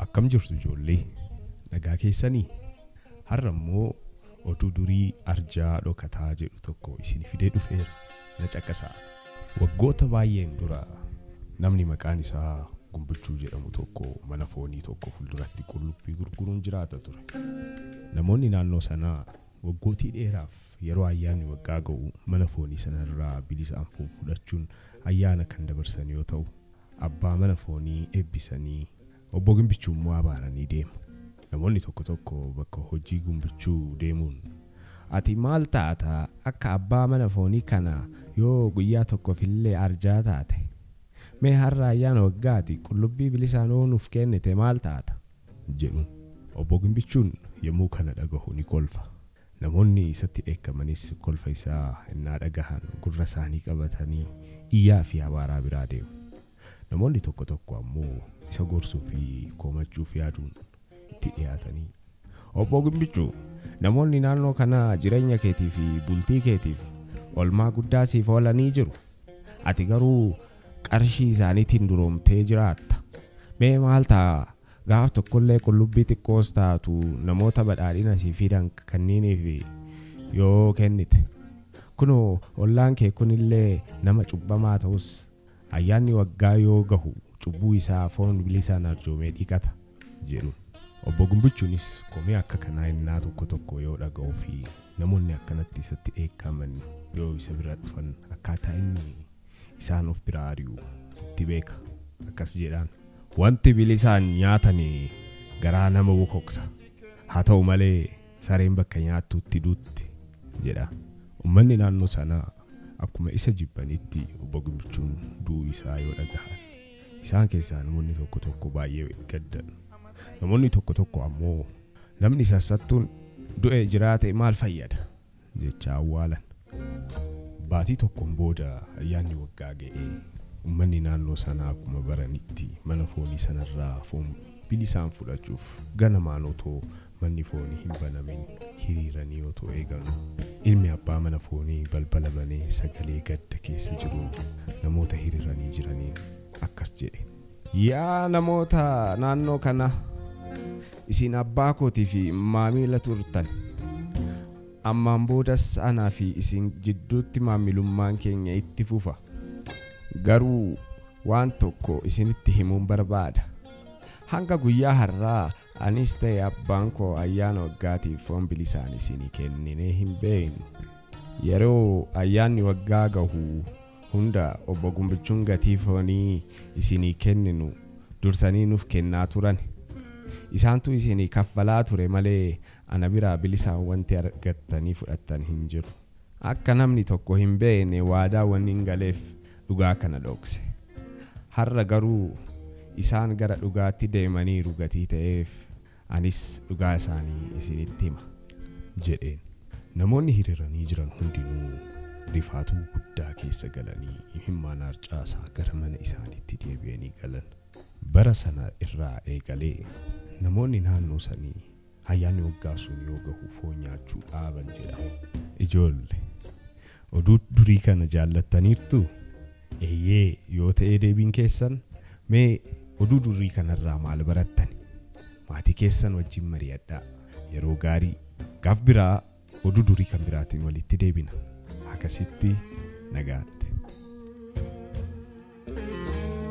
Akkam jirtu ijoollee? Nagaa keessanii? Har'a immoo oduu durii arjaa dhokataa jedhu tokko isin fidee dhufeera. Na caqasaa. Waggoota baay'een dura namni maqaan isaa Gumbichuu jedhamu tokko mana foonii tokko fuulduratti qullubbii gurguruun jiraata ture. Namoonni naannoo sanaa waggootii dheeraaf yeroo ayyaanni waggaa ga'u mana foonii sanarraa bilisaan fudhachuun ayyaana kan dabarsan yoo ta'u, abbaa mana foonii eebbisanii obbo Gumbichuu immoo abaaranii deemu. Namoonni tokko tokko bakka hojii Gumbichuu deemuun ati maal taata akka abbaa mana foonii kana yoo guyyaa tokkoof illee arjaa taate? Mee har'a ayyaana waggaati qullubbii bilisaan oonuuf kennite maal taata? jedhu. Obbo Gumbichuun yommuu kana dhagahu ni kolfa. Namoonni isatti dheekkamanis kolfa isaa innaa dhagahan gurra isaanii qabatanii iyyaa fi abaaraa biraa deemu. Namoonni tokko tokko ammoo isa gorsuu fi komachuuf yaaduun itti dhiyaatanii, obbo Gumbichuu, namoonni naannoo kana jireenya keetii fi bultii keetiif olmaa guddaa siif oolanii jiru. Ati garuu qarshii isaaniitiin duroomtee jiraatta. Mee maal ta'a gaaf tokkollee qullubbii xiqqoos taatu namoota badhaadhina siif fidan kanneeniif yoo kennite? Kunoo ollaan kee kunillee nama cubbamaa ta'us ayyaanni waggaa yoo gahu cubbuu isaa foon bilisaan arjoomee dhiqata jedhu. Obbo Gumbichuunis komee akka kanaa innaa tokko tokko yoo dhaga'uu fi namoonni akkanatti isatti dheekkaman yoo isa bira dhufan akkaataa inni isaan of biraa ari'u itti beeka. Akkas jedhaan, wanti bilisaan nyaatanii garaa nama wokoksa, haa ta'u malee sareen bakka nyaattuutti duutti jedha. Uummanni naannoo sanaa akkuma isa jibbanitti obbo Gumbichuun du'uu isaa yoo dhagahan, isaan keessaa namoonni tokko tokko baay'ee gaddan. Namoonni tokko tokko ammoo namni sassattuun du'e jiraate maal fayyada jecha awwaalan. Baatii tokkoon booda ayyaanni waggaa ga'ee uummanni naannoo sanaa akkuma baranitti mana foonii sanarraa foon bilisaan fudhachuuf ganamaan otoo manni foonii hin banamin hiriiranii otoo eegan, ilmi abbaa mana foonii balbala banee sagalee gadda keessa jiruun namoota hiriiranii jiraniin akkas jedhe. Yaa namoota naannoo kana, isin abbaa kootii fi maamila turtan. Ammaan boodas anaa fi isin jidduutti maamilummaan keenya itti fufa. Garuu waan tokko isinitti himuun barbaada. Hanga guyyaa har'aa anis ta'e abbaan koo ayyaana waggaatiif foon bilisaan isinii kenninee hin beeknu. Yeroo ayyaanni waggaa gahu hunda obbo Gumbichuun gatii foonii isinii kenninu dursanii nuuf kennaa turan. Isaantu isinii kaffalaa ture malee ana biraa bilisaan wanti argattanii fudhattan hin jiru. Akka namni tokko hin beekne waadaa wanni hin galeef dhugaa kana dhokse. Har'a garuu isaan gara dhugaatti deemaniiru gatii ta'eef anis dhugaa isaanii isinitti hima jedheen. Namoonni hiriiranii jiran hundinuu rifaatuu guddaa keessa galanii imimmaan harcaasaa gara mana isaaniitti deebi'anii galan. Bara sana irraa eegalee namoonni naannoo sanii ayyaanni waggaa sun yoo gahu foon nyaachuu dhaaban jedha. Ijoolle, oduu durii kana jaallattaniirtu? Eeyyee yoo ta'ee deebiin keessan, mee oduu durii kanarraa maal barattan? Maatii keessan wajjin mari'adhaa. Yeroo gaarii gaaf biraa oduu durii kan biraatiin walitti deebina. Akkasitti nagaa.